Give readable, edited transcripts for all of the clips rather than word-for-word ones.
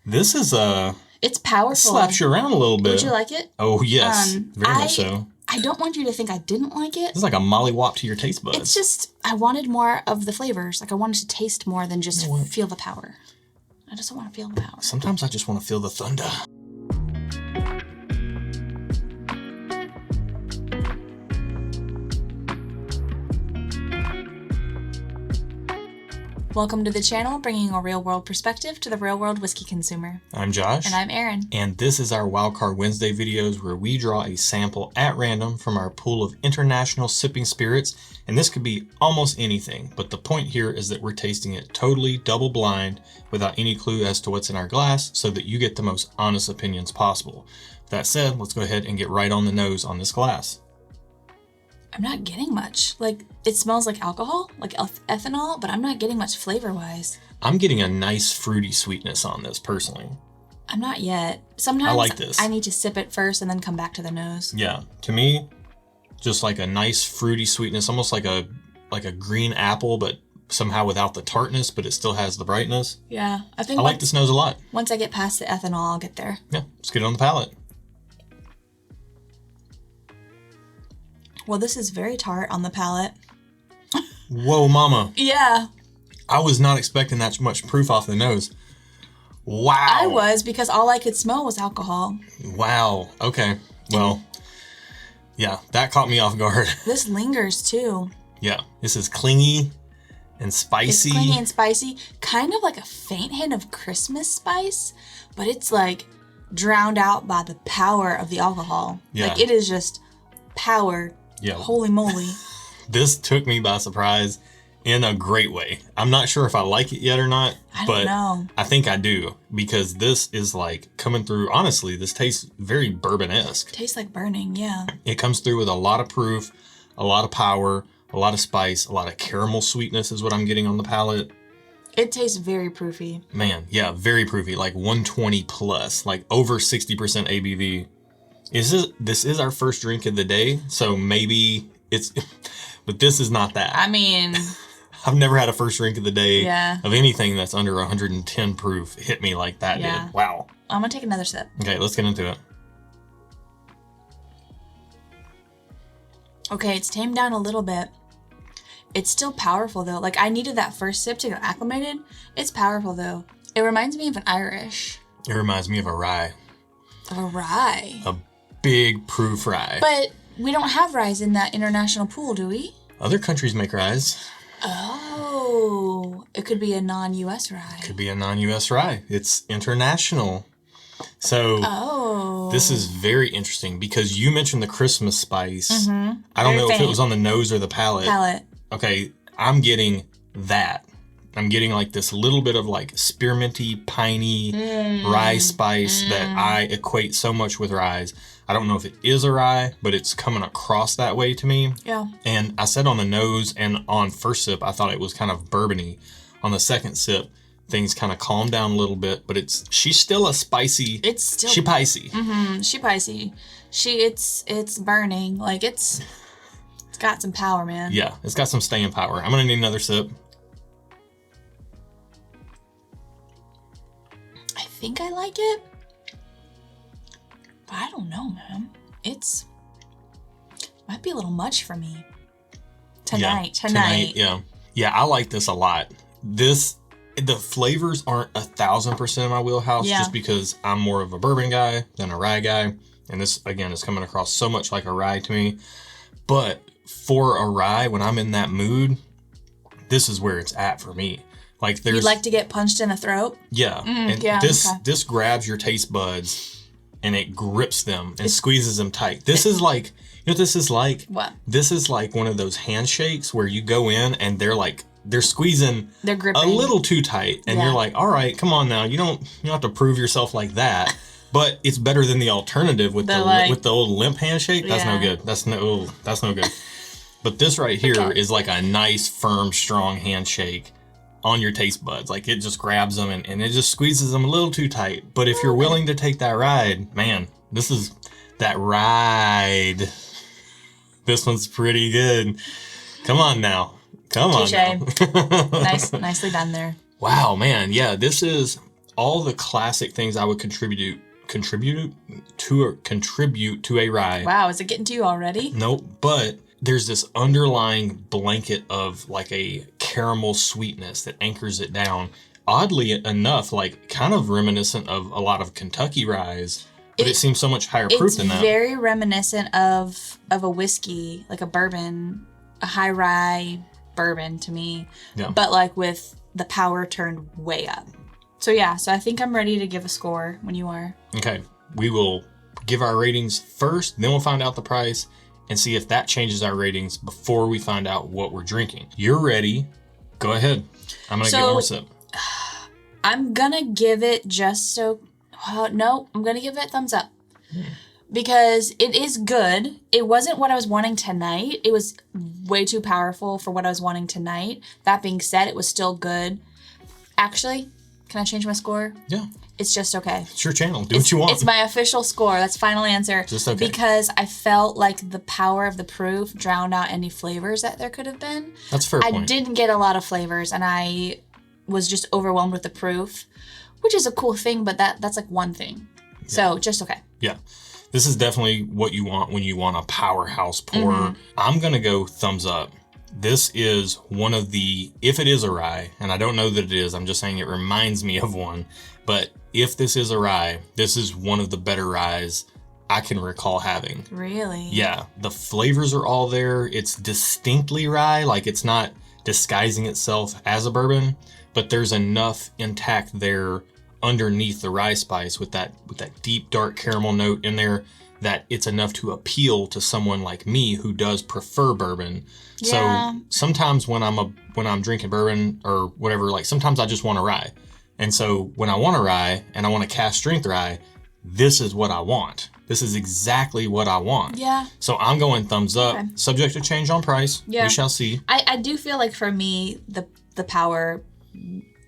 This is It's powerful. It slaps you around a little bit. Would you like it? Oh, yes. Very much so. I don't want you to think I didn't like it. It's like a mollywop to your taste buds. It's just, I wanted more of the flavors. Like, I wanted to taste more than just feel the power. I just want to feel the power. Sometimes I just want to feel the thunder. Welcome to the channel, bringing a real-world perspective to the real-world whiskey consumer. I'm Josh. And I'm Erin. And this is our Wildcard Wednesday videos where we draw a sample at random from our pool of international sipping spirits. And this could be almost anything, but the point here is that we're tasting it totally double blind without any clue as to what's in our glass so that you get the most honest opinions possible. That said, let's go ahead and get right on the nose on this glass. I'm not getting much. Like, it smells like alcohol, like ethanol, but I'm not getting much flavor-wise. I'm getting a nice fruity sweetness on this, personally. I'm not yet. Sometimes I like this. I need to sip it first and then come back to the nose. Yeah, to me, just like a nice fruity sweetness, almost like a green apple, but somehow without the tartness, but it still has the brightness. Yeah, I think I like this nose a lot. Once I get past the ethanol, I'll get there. Yeah, let's get it on the palate. Well, this is very tart on the palate. Whoa, mama. Yeah. I was not expecting that much proof off the nose. Wow. I was, because all I could smell was alcohol. Wow. Okay. Well, yeah, that caught me off guard. This lingers too. Yeah, this is clingy and spicy. It's clingy and spicy. Kind of like a faint hint of Christmas spice, but it's like drowned out by the power of the alcohol. Yeah. Like, it is just power. Yeah. Holy moly. This took me by surprise in a great way. I'm not sure if I like it yet or not, but I think I do, because this is like coming through. Honestly, this tastes very bourbon-esque. Tastes like burning, yeah. It comes through with a lot of proof, a lot of power, a lot of spice, a lot of caramel sweetness is what I'm getting on the palate. It tastes very proofy. Man, yeah, very proofy, like 120 plus, like over 60% ABV. This is our first drink of the day, so maybe it's, but this is not that. I mean, I've never had a first drink of the day of anything that's under 110 proof hit me like that did. Wow. I'm gonna take another sip. Okay, let's get into it. Okay, it's tamed down a little bit. It's still powerful though. Like, I needed that first sip to get acclimated. It's powerful though. It reminds me of an Irish. It reminds me of a rye. Of a rye. A big proof rye. But we don't have ryes in that international pool, do we? Other countries make ryes. Oh, it could be a non-US rye. Could be a non-US rye. It's international. So this is very interesting because you mentioned the Christmas spice. Mm-hmm. I don't know if it was on the nose or the palate. Okay, I'm getting that. I'm getting like this little bit of like spearminty, piney rye spice that I equate so much with ryes. I don't know if it is a rye, but it's coming across that way to me. Yeah. And I said on the nose and on first sip, I thought it was kind of bourbony. On the second sip, things kind of calmed down a little bit, but she's still a spicy. She picey. Mm-hmm. She picey. It's burning. Like, it's got some power, man. Yeah, it's got some staying power. I'm gonna need another sip. I think I like it, but I don't know, man. Might be a little much for me. Tonight. Yeah, I like this a lot. The flavors aren't 1,000% in my wheelhouse just because I'm more of a bourbon guy than a rye guy. And this, again, is coming across so much like a rye to me. But for a rye, when I'm in that mood, this is where it's at for me. Like, you'd like to get punched in the throat? Yeah. This grabs your taste buds and it grips them and squeezes them tight. This is like, you know what this is like? What? This is like one of those handshakes where you go in and they're squeezing gripping a little too tight. And you're like, all right, come on now. You don't have to prove yourself like that. But it's better than the alternative with the old limp handshake. That's no good. That's no good. But this right here is like a nice, firm, strong handshake on your taste buds. Like, it just grabs them and it just squeezes them a little too tight. But if you're willing to take that ride, man, this is that ride. This one's pretty good. Come on now. Come on now. Nicely done there. Wow, man. Yeah, this is all the classic things I would contribute to a rye. Wow, is it getting to you already? Nope, but there's this underlying blanket of like a caramel sweetness that anchors it down. Oddly enough, like kind of reminiscent of a lot of Kentucky ryes, but it seems so much higher proof than that. It's very reminiscent of a whiskey, like a bourbon, a high rye bourbon to me, but like with the power turned way up. So yeah, so I think I'm ready to give a score when you are. Okay, we will give our ratings first, then we'll find out the price and see if that changes our ratings before we find out what we're drinking. You're ready. Go ahead. I'm going to get one more sip. I'm going to give it I'm going to give it a thumbs up. Because it is good. It wasn't what I was wanting tonight. It was way too powerful for what I was wanting tonight. That being said, it was still good. Actually, can I change my score? Yeah. It's just okay. It's your channel. Do what you want. It's my official score. That's final answer. Just okay. Because I felt like the power of the proof drowned out any flavors that there could have been. That's a fair point. I didn't get a lot of flavors, and I was just overwhelmed with the proof, which is a cool thing, but that's like one thing. Yeah. So just okay. Yeah. This is definitely what you want when you want a powerhouse pour. I'm going to go thumbs up. This is one of the, if it is a rye, and I don't know that it is, I'm just saying it reminds me of one, but if this is a rye, this is one of the better ryes I can recall having. Really? Yeah. The flavors are all there. It's distinctly rye, like it's not disguising itself as a bourbon, but there's enough intact there underneath the rye spice with that deep dark caramel note in there that it's enough to appeal to someone like me who does prefer bourbon. Yeah. So sometimes when I'm drinking bourbon or whatever, like sometimes I just want a rye. And so when I want a rye and I want a cask strength rye, this is what I want. This is exactly what I want. Yeah. So I'm going thumbs up. Okay. Subject to change on price. Yeah. We shall see. I do feel like for me, the power,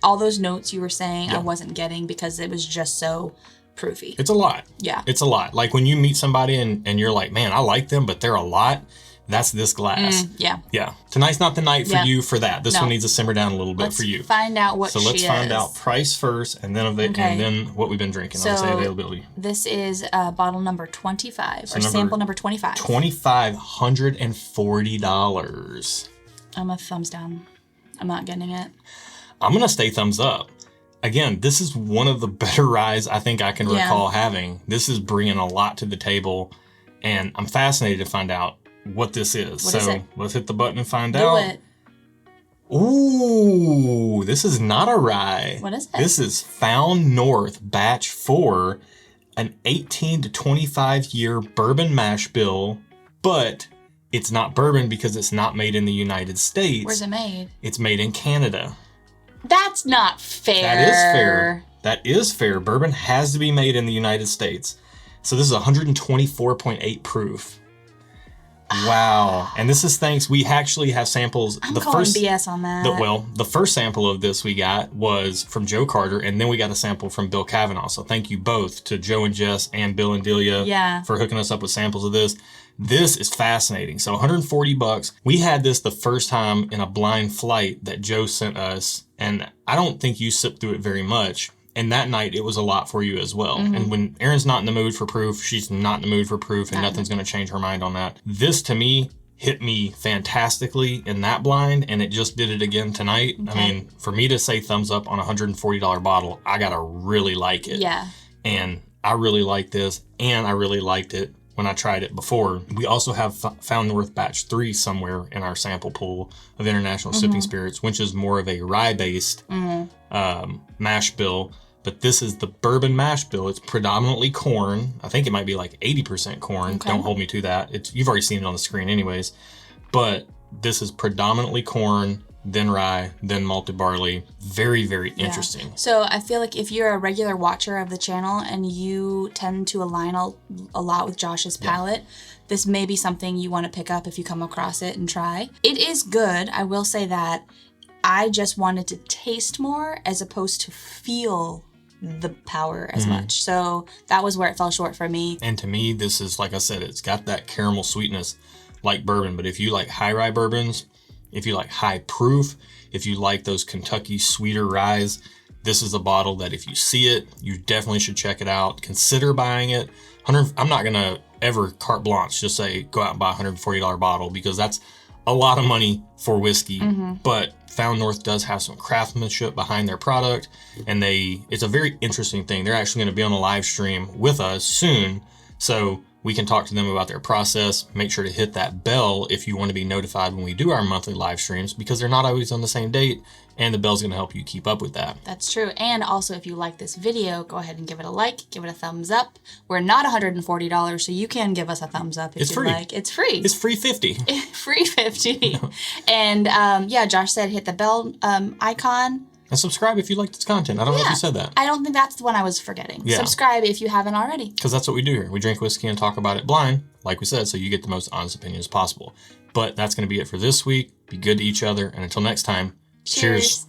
all those notes you were saying, I wasn't getting because it was just so proofy. It's a lot. Yeah. It's a lot. Like when you meet somebody and you're like, man, I like them, but they're a lot. That's this glass. Yeah. Yeah. Tonight's not the night for you for that. This one needs to simmer down a little bit for you. Find out what she is. So let's find out price first and then what we've been drinking. So I'll say availability. This is bottle number 25 or sample number 25. $2,540. I'm a thumbs down. I'm not getting it. I'm going to stay thumbs up. Again, this is one of the better ryes I think I can recall having. This is bringing a lot to the table, and I'm fascinated to find out what this is. What is it? Let's hit the button and find out. Do it. Ooh, this is not a rye. What is it? This is Found North Batch 4, an 18 to 25 year bourbon mash bill, but it's not bourbon because it's not made in the United States. Where's it made? It's made in Canada. That's not fair. That is fair. That is fair. Bourbon has to be made in the United States. So this is 124.8 proof. Wow. And this is thanks, we actually have samples. I'm calling BS on that. The first sample of this we got was from Joe Carter, and then we got a sample from Bill Kavanaugh. So thank you both to Joe and Jess and Bill and Delia for hooking us up with samples of this. This is fascinating. So $140. We had this the first time in a blind flight that Joe sent us, and I don't think you sipped through it very much. And that night, it was a lot for you as well. And when Erin's not in the mood for proof, she's not in the mood for proof, and nothing's going to change her mind on that. This, to me, hit me fantastically in that blind, and it just did it again tonight. Okay. I mean, for me to say thumbs up on a $140 bottle, I got to really like it. Yeah. And I really like this, and I really liked it when I tried it before. We also have Found North Batch 3 somewhere in our sample pool of international sipping spirits, which is more of a rye-based mash bill. But this is the bourbon mash bill. It's predominantly corn. I think it might be like 80% corn. Okay. Don't hold me to that. You've already seen it on the screen anyways. But this is predominantly corn, then rye, then malted barley. Very, very interesting. So I feel like if you're a regular watcher of the channel and you tend to align a lot with Josh's palate, this may be something you want to pick up if you come across it and try. It is good. I will say that. I just wanted to taste more as opposed to feel the power as much. So that was where it fell short for me. And to me, this is, like I said, it's got that caramel sweetness like bourbon. But if you like high rye bourbons, if you like high proof, if you like those Kentucky sweeter ryes, this is a bottle that if you see it, you definitely should check it out. Consider buying it. I'm not going to ever carte blanche just say go out and buy a $140 bottle, because that's a lot of money for whiskey. But Found North does have some craftsmanship behind their product, and it's a very interesting thing. They're actually going to be on a live stream with us soon, so we can talk to them about their process. Make sure to hit that bell if you want to be notified when we do our monthly live streams, because they're not always on the same date, and the bell's going to help you keep up with that. That's true. And also, if you like this video, go ahead and give it a like, give it a thumbs up. We're not $140, so you can give us a thumbs up if you like. It's free. It's free 50. Free 50. And yeah, Josh said hit the bell icon. And subscribe if you like this content. I don't know if you said that. I don't think that's the one I was forgetting. Yeah. Subscribe if you haven't already. Because that's what we do here. We drink whiskey and talk about it blind, like we said, so you get the most honest opinion as possible. But that's going to be it for this week. Be good to each other. And until next time, cheers.